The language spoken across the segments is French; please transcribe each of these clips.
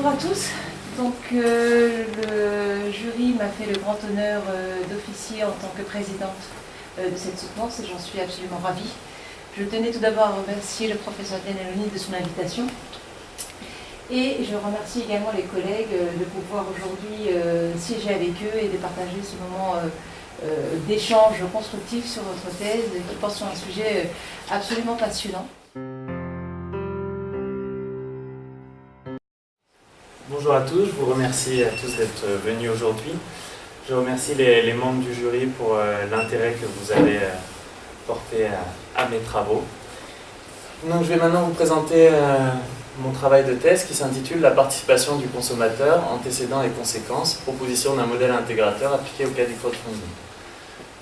Bonjour à tous. Donc, le jury m'a fait le grand honneur d'officier en tant que présidente de cette soutenance et j'en suis absolument ravie. Je tenais tout d'abord à remercier le professeur Gianelloni de son invitation et je remercie également les collègues de pouvoir aujourd'hui siéger avec eux et de partager ce moment d'échange constructif sur votre thèse qui porte sur un sujet absolument passionnant. Bonjour à tous, je vous remercie à tous d'être venus aujourd'hui. Je remercie les membres du jury pour l'intérêt que vous avez porté à mes travaux. Donc, je vais maintenant vous présenter mon travail de thèse qui s'intitule « La participation du consommateur, antécédents et conséquences, proposition d'un modèle intégrateur appliqué au cas du crowdfunding ».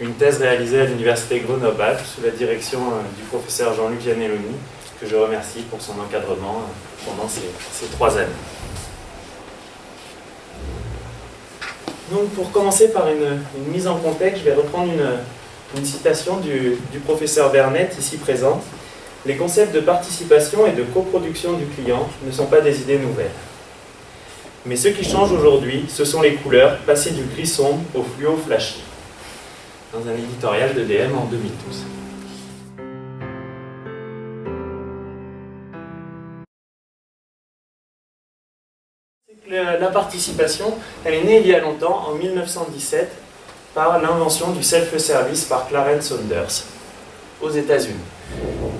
Une thèse réalisée à l'Université Grenoble sous la direction du professeur Jean-Luc Gianelloni, que je remercie pour son encadrement pendant ces 3 années. Donc, pour commencer par une mise en contexte, je vais reprendre une citation du professeur Vernet, ici présent. « Les concepts de participation et de coproduction du client ne sont pas des idées nouvelles. Mais ce qui change aujourd'hui, ce sont les couleurs, passées du gris sombre au fluo flashy. » Dans un éditorial de DM en 2012. La participation, elle est née il y a longtemps, en 1917, par l'invention du self-service par Clarence Saunders, aux États-Unis.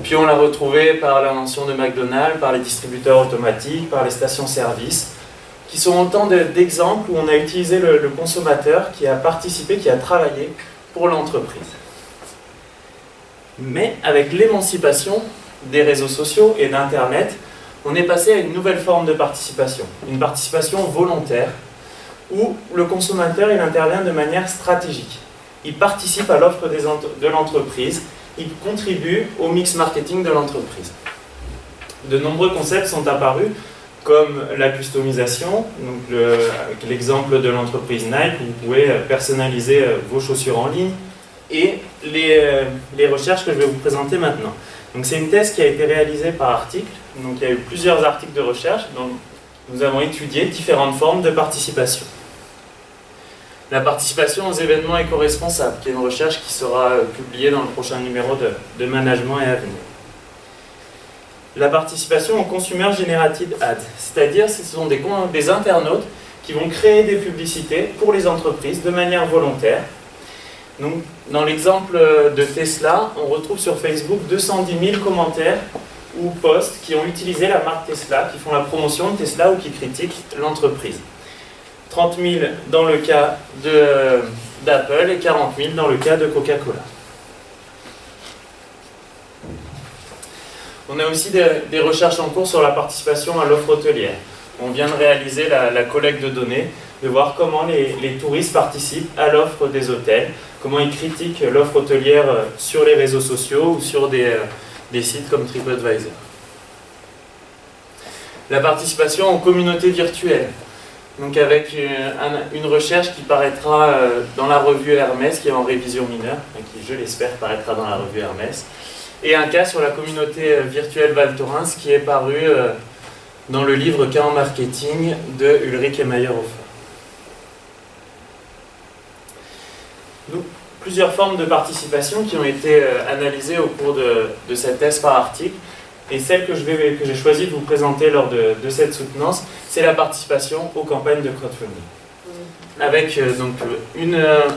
Puis on l'a retrouvée par l'invention de McDonald's, par les distributeurs automatiques, par les stations-service, qui sont autant d'exemples où on a utilisé le consommateur qui a participé, qui a travaillé pour l'entreprise. Mais avec l'émancipation des réseaux sociaux et d'Internet, on est passé à une nouvelle forme de participation, une participation volontaire, où le consommateur il intervient de manière stratégique. Il participe à l'offre de l'entreprise, il contribue au mix marketing de l'entreprise. De nombreux concepts sont apparus, comme la customisation, donc avec l'exemple de l'entreprise Nike, où vous pouvez personnaliser vos chaussures en ligne, et les recherches que je vais vous présenter maintenant. Donc c'est une thèse qui a été réalisée par article. Donc il y a eu plusieurs articles de recherche dont nous avons étudié différentes formes de participation. La participation aux événements éco-responsables, qui est une recherche qui sera publiée dans le prochain numéro de Management et Avenir. La participation au Consumer Generated Ads, c'est-à-dire ce sont des internautes qui vont créer des publicités pour les entreprises de manière volontaire. Donc, dans l'exemple de Tesla, on retrouve sur Facebook 210 000 commentaires ou posts qui ont utilisé la marque Tesla, qui font la promotion de Tesla ou qui critiquent l'entreprise. 30 000 dans le cas d'Apple et 40 000 dans le cas de Coca-Cola. On a aussi des recherches en cours sur la participation à l'offre hôtelière. On vient de réaliser la collecte de données, de voir comment les touristes participent à l'offre des hôtels, comment ils critiquent l'offre hôtelière sur les réseaux sociaux ou sur des sites comme TripAdvisor. La participation aux communautés virtuelles, donc avec une recherche qui paraîtra dans la revue Hermès, qui est en révision mineure, et qui, je l'espère, paraîtra dans la revue Hermès, et un cas sur la communauté virtuelle Val Thorens, qui est paru dans le livre Cas en marketing de Ulrich et Mayer-Hofer. Donc, plusieurs formes de participation qui ont été analysées au cours de cette thèse par article. Et celle que j'ai choisi de vous présenter lors de cette soutenance, c'est la participation aux campagnes de crowdfunding. Avec donc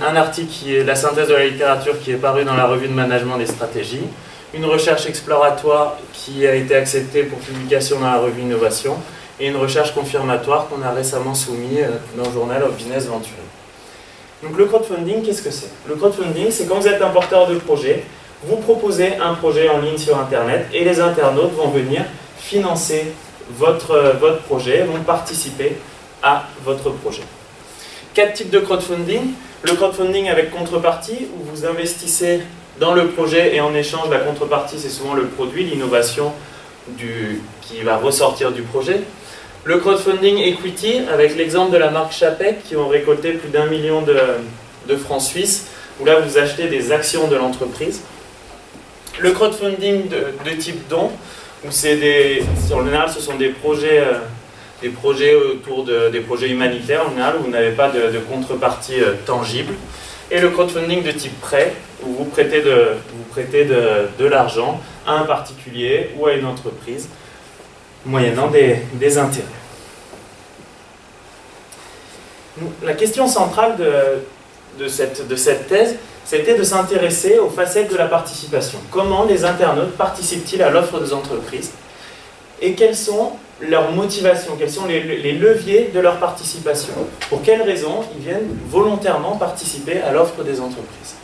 un article qui est la synthèse de la littérature qui est paru dans la revue de management des stratégies, une recherche exploratoire qui a été acceptée pour publication dans la revue Innovation, et une recherche confirmatoire qu'on a récemment soumise dans le Journal of Business Venture. Donc le crowdfunding, qu'est-ce que c'est? Le crowdfunding, c'est quand vous êtes un porteur de projet, vous proposez un projet en ligne sur Internet et les internautes vont venir financer votre projet, vont participer à votre projet. 4 types de crowdfunding. Le crowdfunding avec contrepartie, où vous investissez dans le projet et en échange, la contrepartie, c'est souvent le produit, l'innovation qui va ressortir du projet. Le crowdfunding equity, avec l'exemple de la marque Chapec, qui ont récolté plus d'1 million de francs suisses, où là vous achetez des actions de l'entreprise. Le crowdfunding de type don, où en général ce sont des des projets autour des projets humanitaires en général, où vous n'avez pas de contrepartie tangible. Et le crowdfunding de type prêt, où vous prêtez de l'argent à un particulier ou à une entreprise, moyennant des intérêts. La question centrale de cette thèse, c'était de s'intéresser aux facettes de la participation. Comment les internautes participent-ils à l'offre des entreprises et quelles sont leurs motivations, quels sont les leviers de leur participation. Pour quelles raisons ils viennent volontairement participer à l'offre des entreprises.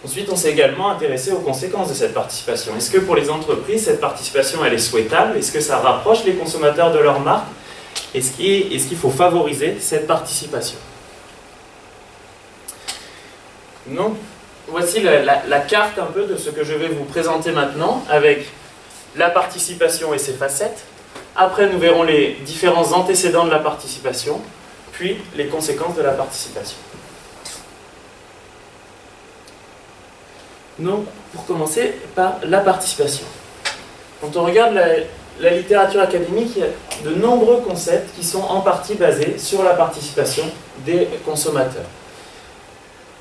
Ensuite, on s'est également intéressé aux conséquences de cette participation. Est-ce que pour les entreprises, cette participation elle est souhaitable? Est-ce que ça rapproche les consommateurs de leur marque? Est-ce qu'il faut favoriser cette participation? Donc, voici la carte un peu de ce que je vais vous présenter maintenant, avec la participation et ses facettes. Après, nous verrons les différents antécédents de la participation, puis les conséquences de la participation. Donc, pour commencer par la participation. Quand on regarde la littérature académique, il y a de nombreux concepts qui sont en partie basés sur la participation des consommateurs.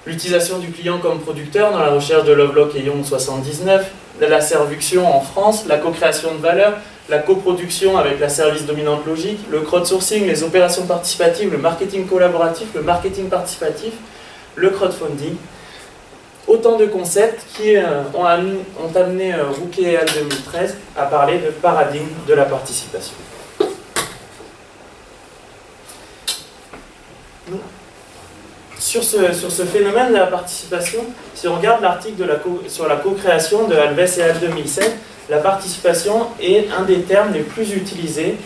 L'utilisation du client comme producteur dans la recherche de Lovelock et Young 79, la servuction en France, la co-création de valeur, la coproduction avec la service dominante logique, le crowdsourcing, les opérations participatives, le marketing collaboratif, le marketing participatif, le crowdfunding. Autant de concepts qui ont amené Rouquet et Al 2013 à parler de paradigme de la participation. Sur ce phénomène de la participation, si on regarde l'article sur la co-création de Alves et Al 2007, la participation est un des termes les plus utilisés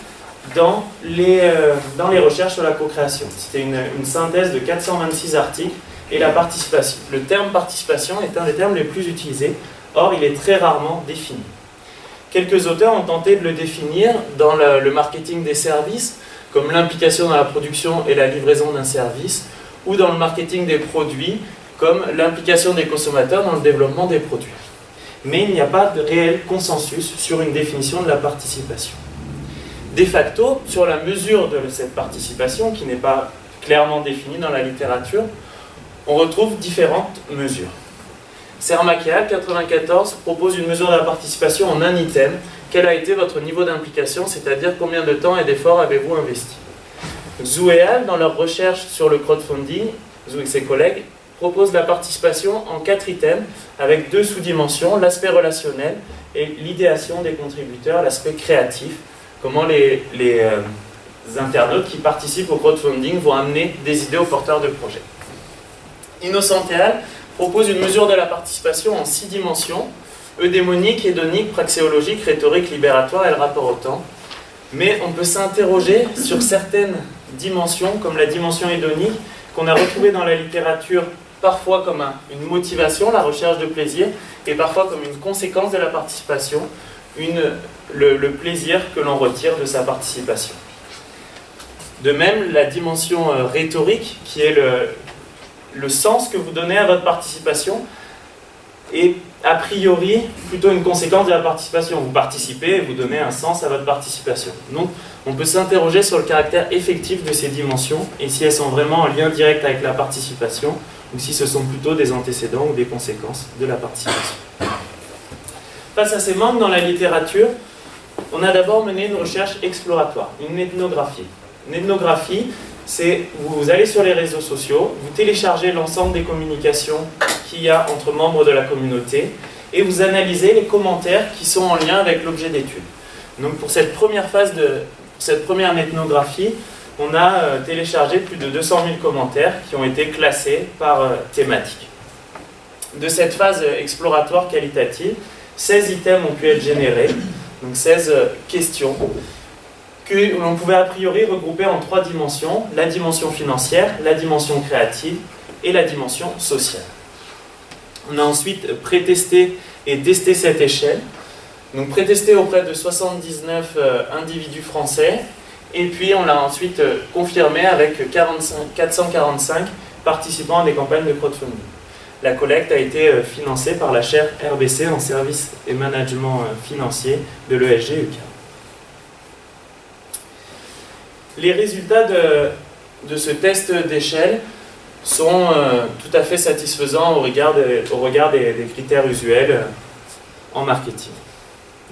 dans les recherches sur la co-création. C'était une synthèse de 426 articles, et la participation. Le terme participation est un des termes les plus utilisés, or il est très rarement défini. Quelques auteurs ont tenté de le définir dans le marketing des services, comme l'implication dans la production et la livraison d'un service, ou dans le marketing des produits, comme l'implication des consommateurs dans le développement des produits. Mais il n'y a pas de réel consensus sur une définition de la participation. De facto, sur la mesure de cette participation, qui n'est pas clairement définie dans la littérature, on retrouve différentes mesures. Sermachial, 94, propose une mesure de la participation en un item. Quel a été votre niveau d'implication, c'est-à-dire combien de temps et d'efforts avez-vous investi? Zhu et Al, dans leur recherche sur le crowdfunding, Zhu et ses collègues, proposent la participation en 4 items, avec 2 sous-dimensions, l'aspect relationnel et l'idéation des contributeurs, l'aspect créatif, comment les internautes qui participent au crowdfunding vont amener des idées aux porteurs de projets. Innocent et Al propose une mesure de la participation en 6 dimensions, eudémonique, hédonique, praxéologique, rhétorique, libératoire et le rapport au temps. Mais on peut s'interroger sur certaines dimensions, comme la dimension hédonique, qu'on a retrouvée dans la littérature parfois comme une motivation, la recherche de plaisir, et parfois comme une conséquence de la participation, le plaisir que l'on retire de sa participation. De même, la dimension rhétorique, qui est le sens que vous donnez à votre participation, est a priori plutôt une conséquence de la participation. Vous participez et vous donnez un sens à votre participation. Donc, on peut s'interroger sur le caractère effectif de ces dimensions et si elles sont vraiment en lien direct avec la participation ou si ce sont plutôt des antécédents ou des conséquences de la participation. Face à ces manques dans la littérature, on a d'abord mené une recherche exploratoire, une ethnographie. Une ethnographie, c'est vous allez sur les réseaux sociaux, vous téléchargez l'ensemble des communications qu'il y a entre membres de la communauté et vous analysez les commentaires qui sont en lien avec l'objet d'étude. Donc pour cette première phase cette première ethnographie, on a téléchargé plus de 200 000 commentaires qui ont été classés par thématique. De cette phase exploratoire qualitative, 16 items ont pu être générés, donc 16 questions que l'on pouvait a priori regrouper en 3 dimensions, la dimension financière, la dimension créative et la dimension sociale. On a ensuite pré-testé et testé cette échelle, donc pré-testé auprès de 79 individus français, et puis on l'a ensuite confirmé avec 445 participants à des campagnes de crowdfunding. La collecte a été financée par la chaire RBC en services et management financier de l'ESG UQAM. les résultats de ce test d'échelle sont tout à fait satisfaisants au regard des critères usuels en marketing.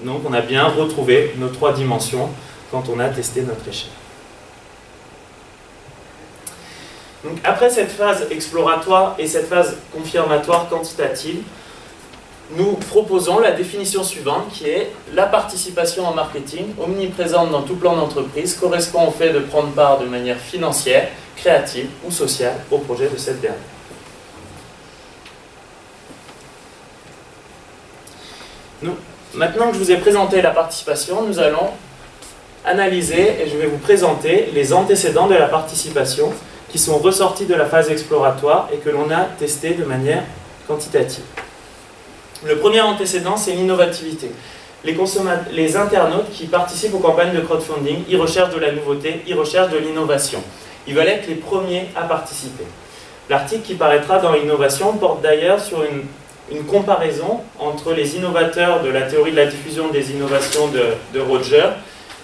Donc on a bien retrouvé nos 3 dimensions quand on a testé notre échelle. Donc après cette phase exploratoire et cette phase confirmatoire quantitative, nous proposons la définition suivante qui est la participation en marketing, omniprésente dans tout plan d'entreprise, correspond au fait de prendre part de manière financière, créative ou sociale au projet de cette dernière. Maintenant que je vous ai présenté la participation, nous allons analyser et je vais vous présenter les antécédents de la participation qui sont ressortis de la phase exploratoire et que l'on a testé de manière quantitative. Le premier antécédent, c'est l'innovativité. Les internautes qui participent aux campagnes de crowdfunding, ils recherchent de la nouveauté, ils recherchent de l'innovation. Ils veulent être les premiers à participer. L'article qui paraîtra dans Innovation porte d'ailleurs sur une comparaison entre les innovateurs de la théorie de la diffusion des innovations de Roger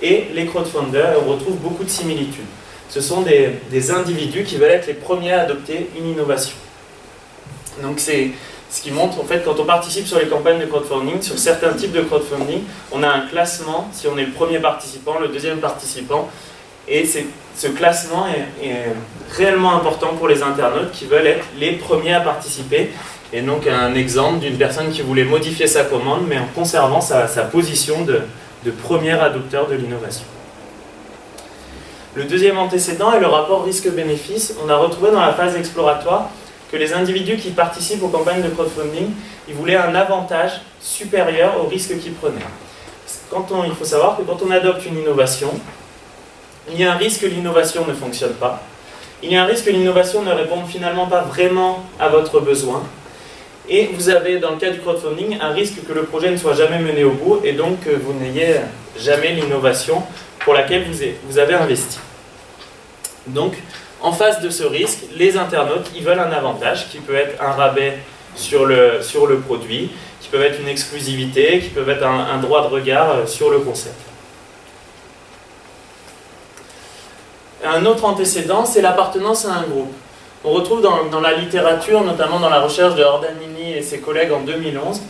et les crowdfunders, et on retrouve beaucoup de similitudes. Ce sont des individus qui veulent être les premiers à adopter une innovation. Donc c'est ce qui montre, en fait, quand on participe sur les campagnes de crowdfunding, sur certains types de crowdfunding, on a un classement, si on est le premier participant, le deuxième participant, et ce classement est réellement important pour les internautes qui veulent être les premiers à participer. Et donc un exemple d'une personne qui voulait modifier sa commande, mais en conservant sa position de premier adopteur de l'innovation. Le deuxième antécédent est le rapport risque-bénéfice. On a retrouvé dans la phase exploratoire que les individus qui participent aux campagnes de crowdfunding, ils voulaient un avantage supérieur au risque qu'ils prenaient. Il faut savoir que quand on adopte une innovation, il y a un risque que l'innovation ne fonctionne pas. Il y a un risque que l'innovation ne réponde finalement pas vraiment à votre besoin. Et vous avez, dans le cas du crowdfunding, un risque que le projet ne soit jamais mené au bout et donc que vous n'ayez jamais l'innovation pour laquelle vous avez investi. Donc, en face de ce risque, les internautes, ils veulent un avantage qui peut être un rabais sur le produit, qui peut être une exclusivité, qui peut être un droit de regard sur le concept. Un autre antécédent, c'est l'appartenance à un groupe. On retrouve dans la littérature, notamment dans la recherche de Ordanini et ses collègues en 2011,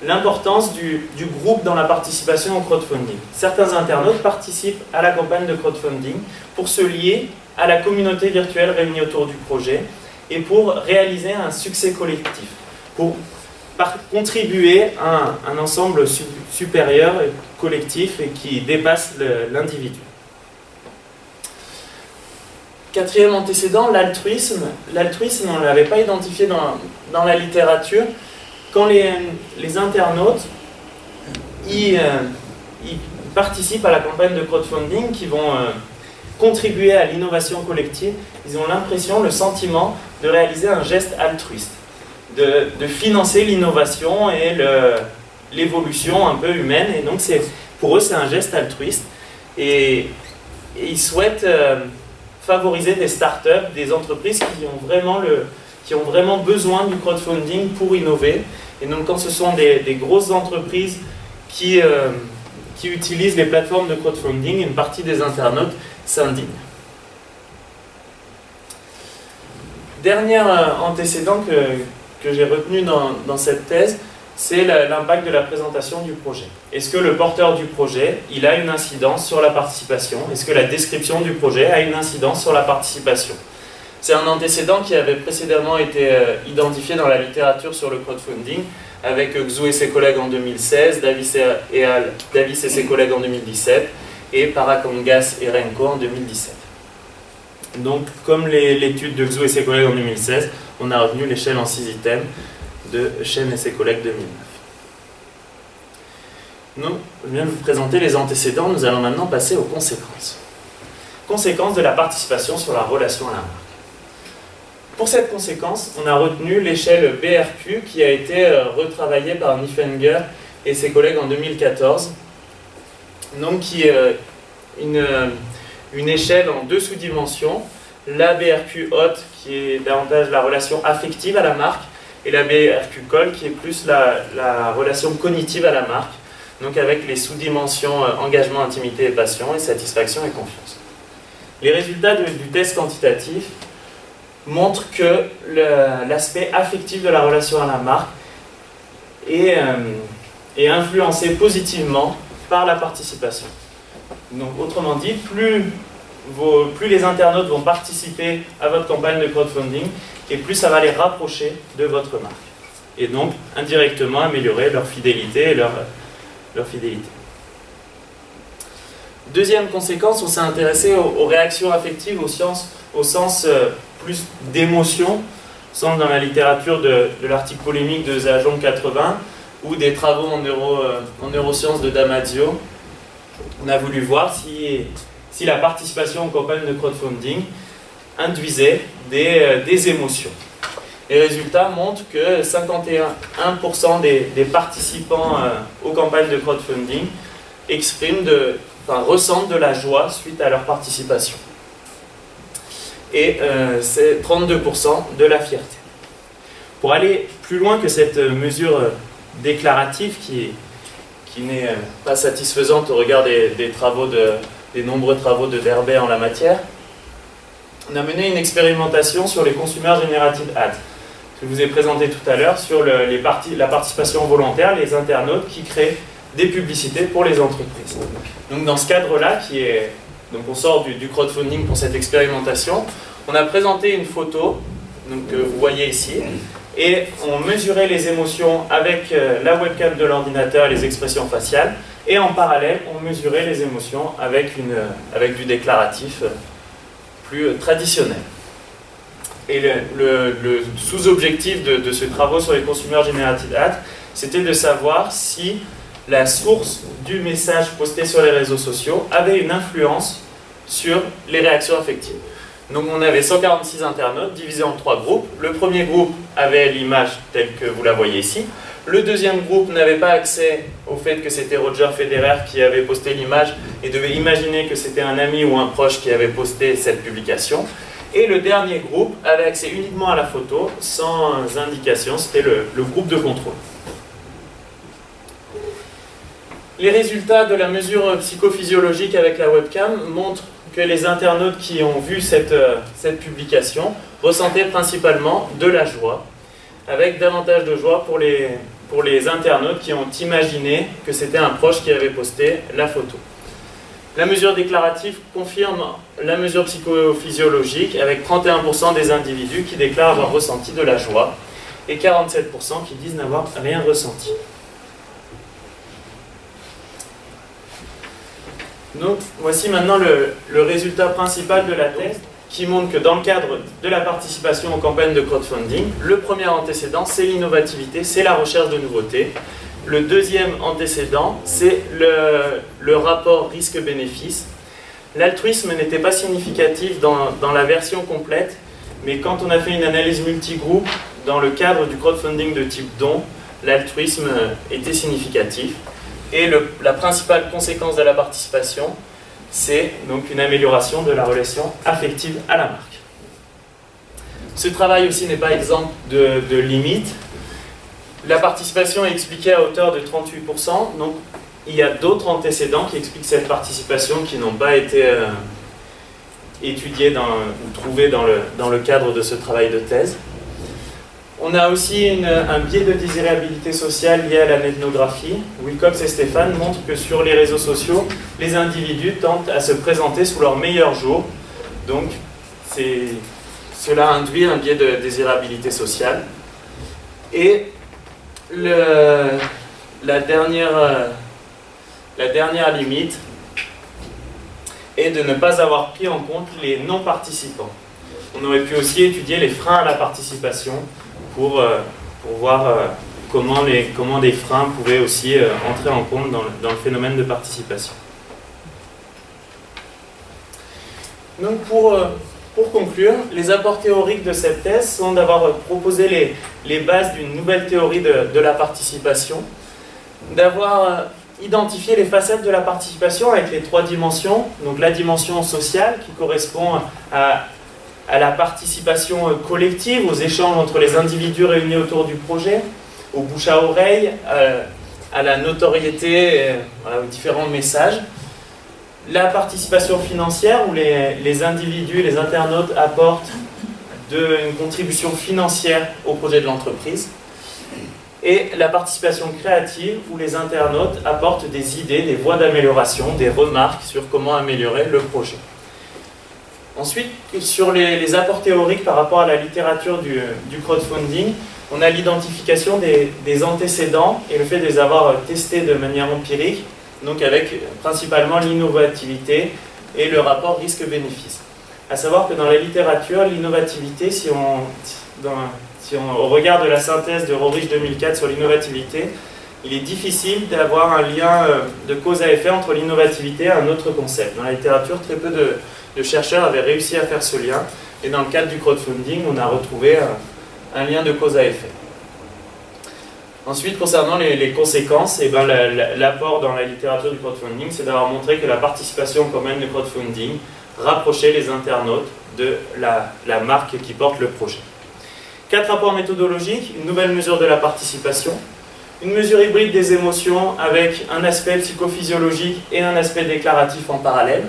l'importance du groupe dans la participation au crowdfunding. Certains internautes participent à la campagne de crowdfunding pour se lier à la communauté virtuelle réunie autour du projet et pour réaliser un succès collectif, pour contribuer à un ensemble supérieur et collectif et qui dépasse l'individu. Quatrième antécédent, l'altruisme. L'altruisme, on ne l'avait pas identifié dans la littérature. Quand les internautes ils participent à la campagne de crowdfunding, qui vont contribuer à l'innovation collective, ils ont l'impression, le sentiment de réaliser un geste altruiste, de financer l'innovation et l'évolution un peu humaine. Et donc pour eux, c'est un geste altruiste. Et ils souhaitent favoriser des startups, des entreprises qui ont vraiment besoin du crowdfunding pour innover. Et donc quand ce sont des grosses entreprises qui utilisent les plateformes de crowdfunding, une partie des internautes s'indigne. Dernier antécédent que j'ai retenu dans cette thèse, c'est l'impact de la présentation du projet. Est-ce que le porteur du projet, il a une incidence sur la participation? Est-ce que la description du projet a une incidence sur la participation? C'est un antécédent qui avait précédemment été identifié dans la littérature sur le crowdfunding, avec Xu et ses collègues en 2016, Davis et ses collègues en 2017, et Parakongas et Renko en 2017. Donc, comme l'étude de Xu et ses collègues en 2016, on a retenu l'échelle en 6 items de Chen et ses collègues 2009. Je viens de vous présenter les antécédents, nous allons maintenant passer aux conséquences. Conséquences de la participation sur la relation à la marque. Pour cette conséquence, on a retenu l'échelle BRQ qui a été retravaillée par Niffenger et ses collègues en 2014, donc qui est une échelle en 2 sous-dimensions, la BRQ haute qui est davantage la relation affective à la marque, et la BRQ col qui est plus la relation cognitive à la marque, donc avec les sous-dimensions engagement, intimité et passion, et satisfaction et confiance. Les résultats du test quantitatif montrent que l'aspect affectif de la relation à la marque est influencé positivement par la participation. Donc, autrement dit, plus les internautes vont participer à votre campagne de crowdfunding, et plus ça va les rapprocher de votre marque. Et donc, indirectement, améliorer leur fidélité et leur fidélité. Deuxième conséquence, on s'est intéressé aux réactions affectives, au sens plus d'émotion, sens dans la littérature de l'article polémique de Zajon 80 ou des travaux en neurosciences de Damasio. On a voulu voir si la participation aux campagnes de crowdfunding induisait des émotions. Les résultats montrent que 51% des participants aux campagnes de crowdfunding ressentent de la joie suite à leur participation. Et c'est 32% de la fierté. Pour aller plus loin que cette mesure déclarative qui n'est pas satisfaisante au regard des nombreux travaux de Derber en la matière, on a mené une expérimentation sur les Consumer Generated Ads, que je vous ai présenté tout à l'heure, sur la participation volontaire, les internautes qui créent des publicités pour les entreprises. Donc dans ce cadre-là, donc on sort du crowdfunding pour cette expérimentation, on a présenté une photo que vous voyez ici, et on mesurait les émotions avec la webcam de l'ordinateur et les expressions faciales, et en parallèle, on mesurait les émotions avec du déclaratif plus traditionnel. Et le sous-objectif de ce travaux sur les Consumer Generated Ads, c'était de savoir si la source du message posté sur les réseaux sociaux avait une influence sur les réactions affectives. Donc on avait 146 internautes divisés en 3 groupes. Le premier groupe avait l'image telle que vous la voyez ici. Le deuxième groupe n'avait pas accès au fait que c'était Roger Federer qui avait posté l'image et devait imaginer que c'était un ami ou un proche qui avait posté cette publication. Et le dernier groupe avait accès uniquement à la photo, sans indication, c'était le groupe de contrôle. Les résultats de la mesure psychophysiologique avec la webcam montrent que les internautes qui ont vu cette publication ressentaient principalement de la joie, avec davantage de joie pour les internautes qui ont imaginé que c'était un proche qui avait posté la photo. La mesure déclarative confirme la mesure psychophysiologique avec 31% des individus qui déclarent avoir ressenti de la joie et 47% qui disent n'avoir rien ressenti. Donc, voici maintenant le résultat principal de la thèse qui montre que dans le cadre de la participation aux campagnes de crowdfunding, le premier antécédent, c'est l'innovativité, c'est la recherche de nouveautés. Le deuxième antécédent, c'est le rapport risque-bénéfice. L'altruisme n'était pas significatif dans la version complète, mais quand on a fait une analyse multigroupe dans le cadre du crowdfunding de type don, l'altruisme était significatif. Et la principale conséquence de la participation, c'est donc une amélioration de la relation affective à la marque. Ce travail aussi n'est pas exempt de limites. La participation est expliquée à hauteur de 38%, donc il y a d'autres antécédents qui expliquent cette participation qui n'ont pas été étudiés ou trouvés dans le cadre de ce travail de thèse. On a aussi un biais de désirabilité sociale lié à la l'ethnographie. Wilcox et Stéphane montrent que sur les réseaux sociaux, les individus tentent à se présenter sous leur meilleur jour. Donc, cela induit un biais de désirabilité sociale. Et la dernière limite est de ne pas avoir pris en compte les non-participants. On aurait pu aussi étudier les freins à la participation pour voir comment des freins pouvaient aussi entrer en compte dans le phénomène de participation. Donc pour conclure, les apports théoriques de cette thèse sont d'avoir proposé les bases d'une nouvelle théorie de la participation, d'avoir identifié les facettes de la participation avec les 3 dimensions, donc la dimension sociale qui correspond à la participation collective, aux échanges entre les individus réunis autour du projet, au bouche à oreille, à la notoriété, aux différents messages. La participation financière, où les individus, les internautes apportent une contribution financière au projet de l'entreprise. Et la participation créative, où les internautes apportent des idées, des voies d'amélioration, des remarques sur comment améliorer le projet. Ensuite, sur les apports théoriques par rapport à la littérature du crowdfunding, on a l'identification des antécédents et le fait de les avoir testés de manière empirique, donc avec principalement l'innovativité et le rapport risque-bénéfice. À savoir que dans la littérature, l'innovativité, si on regarde la synthèse de Roerich 2004 sur l'innovativité, il est difficile d'avoir un lien de cause à effet entre l'innovativité et un autre concept. Dans la littérature, très peu de chercheurs avaient réussi à faire ce lien, et dans le cadre du crowdfunding, on a retrouvé un lien de cause à effet. Ensuite, concernant les conséquences, l'apport dans la littérature du crowdfunding, c'est d'avoir montré que la participation commune du crowdfunding rapprochait les internautes de la marque qui porte le projet. 4 apports méthodologiques, une nouvelle mesure de la participation, une mesure hybride des émotions avec un aspect psychophysiologique et un aspect déclaratif en parallèle.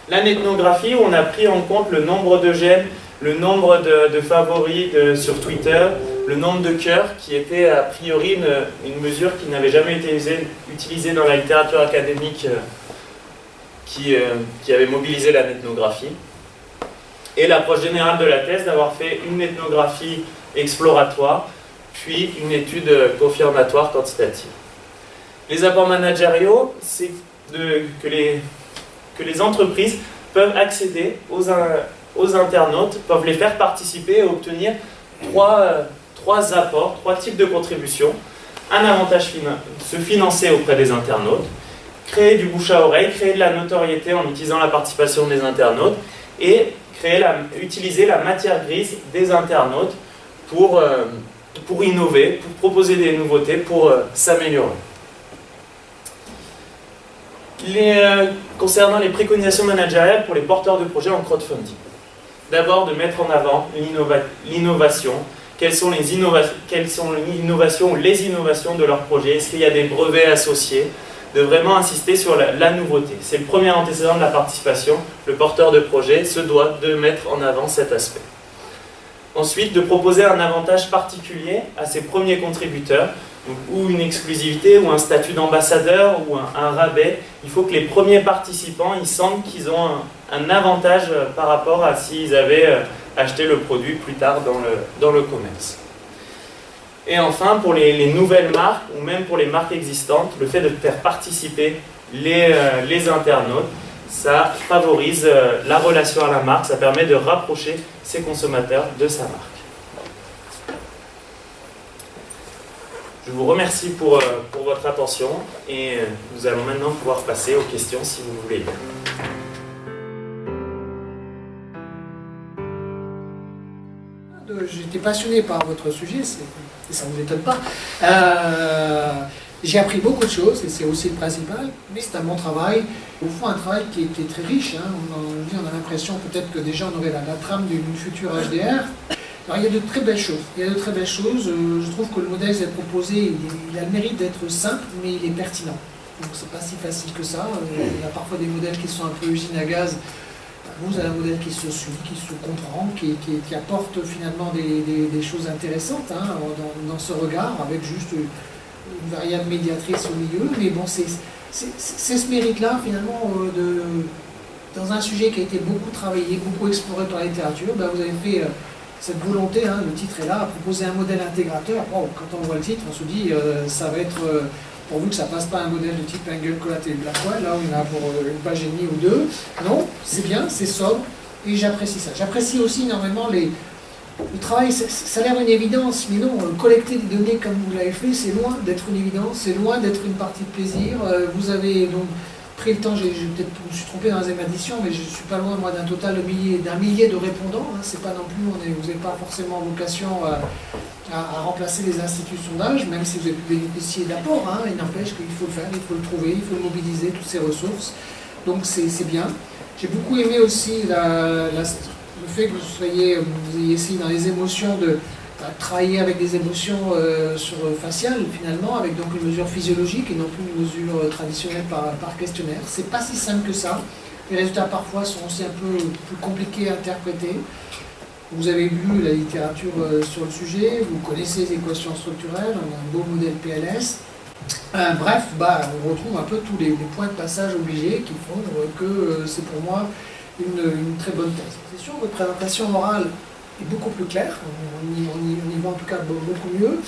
L'ethnographie, où on a pris en compte le nombre de j'aime, le nombre de favoris sur Twitter, le nombre de cœurs, qui était a priori une mesure qui n'avait jamais été utilisée dans la littérature académique qui avait mobilisé l'ethnographie. Et l'approche générale de la thèse, d'avoir fait une ethnographie exploratoire, puis une étude confirmatoire quantitative. Les apports managériaux, c'est que les entreprises peuvent accéder aux internautes, peuvent les faire participer et obtenir trois apports, 3 types de contributions. Un avantage, se financer auprès des internautes, créer du bouche à oreille, créer de la notoriété en utilisant la participation des internautes et utiliser la matière grise des internautes pour innover, pour proposer des nouveautés, pour s'améliorer. Concernant les préconisations managériales pour les porteurs de projets en crowdfunding. D'abord, de mettre en avant l'innovation. Quelles sont les innovations ou les innovations de leur projet? Est-ce qu'il y a des brevets associés? De vraiment insister sur la nouveauté. C'est le premier antécédent de la participation. Le porteur de projet se doit de mettre en avant cet aspect. Ensuite, de proposer un avantage particulier à ses premiers contributeurs, donc, ou une exclusivité, ou un statut d'ambassadeur, ou un rabais. Il faut que les premiers participants ils sentent qu'ils ont un avantage par rapport à s'ils avaient acheté le produit plus tard dans le commerce. Et enfin, pour les nouvelles marques, ou même pour les marques existantes, le fait de faire participer les internautes, ça favorise la relation à la marque, ça permet de rapprocher ses consommateurs de sa marque. Je vous remercie pour votre attention et nous allons maintenant pouvoir passer aux questions si vous voulez. J'étais passionné par votre sujet, et ça ne vous étonne pas. J'ai appris beaucoup de choses, et c'est aussi le principal, mais c'est un bon travail. Au fond, un travail qui est très riche. Hein. On a l'impression peut-être que déjà on aurait la trame d'une future HDR. Alors, il y a de très belles choses. Je trouve que le modèle qui est proposé, il a le mérite d'être simple, mais il est pertinent. Donc c'est pas si facile que ça. Il y a parfois des modèles qui sont un peu usines à gaz. Vous avez un modèle qui se suit, qui se comprend, qui apporte finalement des choses intéressantes hein, dans ce regard, avec juste une variable médiatrice au milieu. Mais bon, c'est ce mérite-là, finalement, dans un sujet qui a été beaucoup travaillé, beaucoup exploré par la littérature, ben, vous avez fait cette volonté, hein, le titre est là, à proposer un modèle intégrateur. Bon, quand on voit le titre, on se dit, ça va être... pourvu que ça ne passe pas un modèle de type Engel, Collat et Blackwell, là où il y en a pour une page et demie ou deux. Non, c'est bien, c'est sobre, et j'apprécie ça. J'apprécie aussi énormément le travail, ça a l'air une évidence, mais non, collecter des données comme vous l'avez fait, c'est loin d'être une évidence, c'est loin d'être une partie de plaisir. Vous avez donc pris le temps, je me suis trompé dans la deuxième édition, mais je ne suis pas loin moi d'un total d'un millier de répondants. Hein, c'est pas non plus, vous n'avez pas forcément vocation à remplacer les instituts de sondage, même si vous avez pu bénéficier d'apports, hein, il n'empêche qu'il faut le faire, il faut le trouver, il faut le mobiliser, toutes ces ressources. Donc c'est bien. J'ai beaucoup aimé aussi le fait que vous ayez essayé dans les émotions de travailler avec des émotions faciales finalement, avec donc une mesure physiologique et non plus une mesure traditionnelle par questionnaire. C'est pas si simple que ça. Les résultats parfois sont aussi un peu plus compliqués à interpréter. Vous avez lu la littérature sur le sujet, vous connaissez les équations structurelles, on a un beau modèle PLS. Bref, on retrouve un peu tous les points de passage obligés qui font que c'est pour moi une très bonne thèse. C'est sûr, votre présentation orale est beaucoup plus claire, on y va en tout cas beaucoup mieux.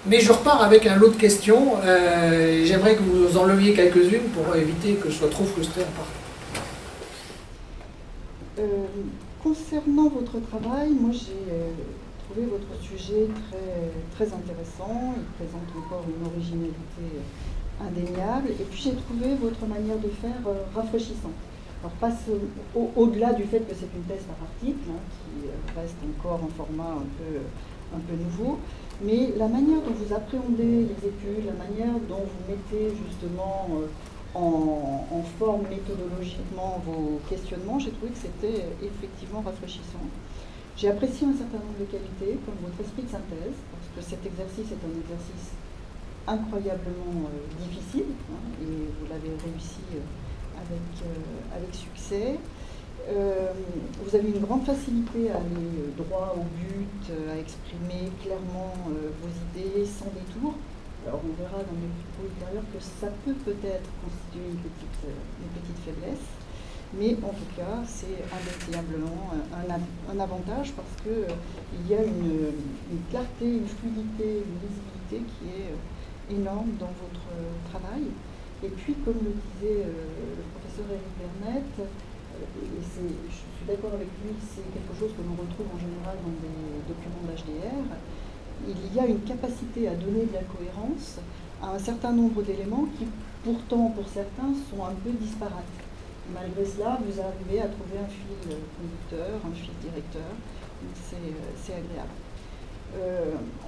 Mais je repars avec un lot de questions, et j'aimerais que vous en leviez quelques-unes pour éviter que je sois trop frustré en partant. Concernant votre travail, moi j'ai trouvé votre sujet très intéressant. Il présente encore une originalité indéniable. Et puis j'ai trouvé votre manière de faire rafraîchissante. Alors pas au-delà du fait que c'est une thèse par article, qui reste encore en format un peu nouveau, mais la manière dont vous appréhendez les études, la manière dont vous mettez justement en forme méthodologiquement vos questionnements, j'ai trouvé que c'était effectivement rafraîchissant. J'ai apprécié un certain nombre de qualités, comme votre esprit de synthèse, parce que cet exercice est un exercice incroyablement difficile, et vous l'avez réussi avec succès. Vous avez une grande facilité à aller droit au but, à exprimer clairement vos idées sans détour. Alors on verra dans les propos ultérieurs que ça peut peut-être constituer une petite faiblesse, mais en tout cas c'est indéniablement un avantage parce qu'il y a une clarté, une fluidité, une lisibilité qui est énorme dans votre travail. Et puis comme le disait le professeur Éric Vernet, et je suis d'accord avec lui, c'est quelque chose que l'on retrouve en général dans des documents d'HDR. Il y a une capacité à donner de la cohérence à un certain nombre d'éléments qui, pourtant, pour certains, sont un peu disparates. Malgré cela, vous arrivez à trouver un fil conducteur, un fil directeur, c'est agréable.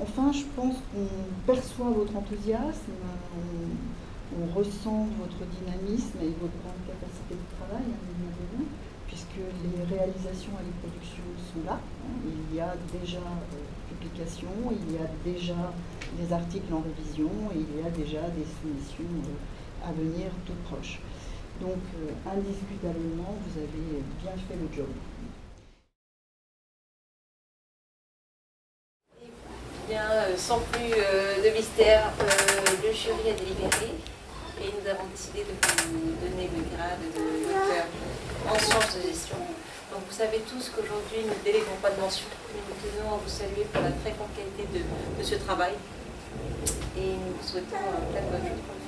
Enfin, je pense qu'on perçoit votre enthousiasme, on ressent votre dynamisme et votre grande capacité de travail, puisque les réalisations et les productions sont là. Il y a déjà publication, il y a déjà des articles en révision et il y a déjà des soumissions à venir toutes proches. Donc, indiscutablement, vous avez bien fait le job. Bien, sans plus de mystère, le jury a délibéré et nous avons décidé de vous donner le grade de docteur en sciences de gestion. Donc vous savez tous qu'aujourd'hui nous ne déléguons pas de mention, mais nous tenons à vous saluer pour la très grande qualité de ce travail et nous vous souhaitons plein de bonnes choses.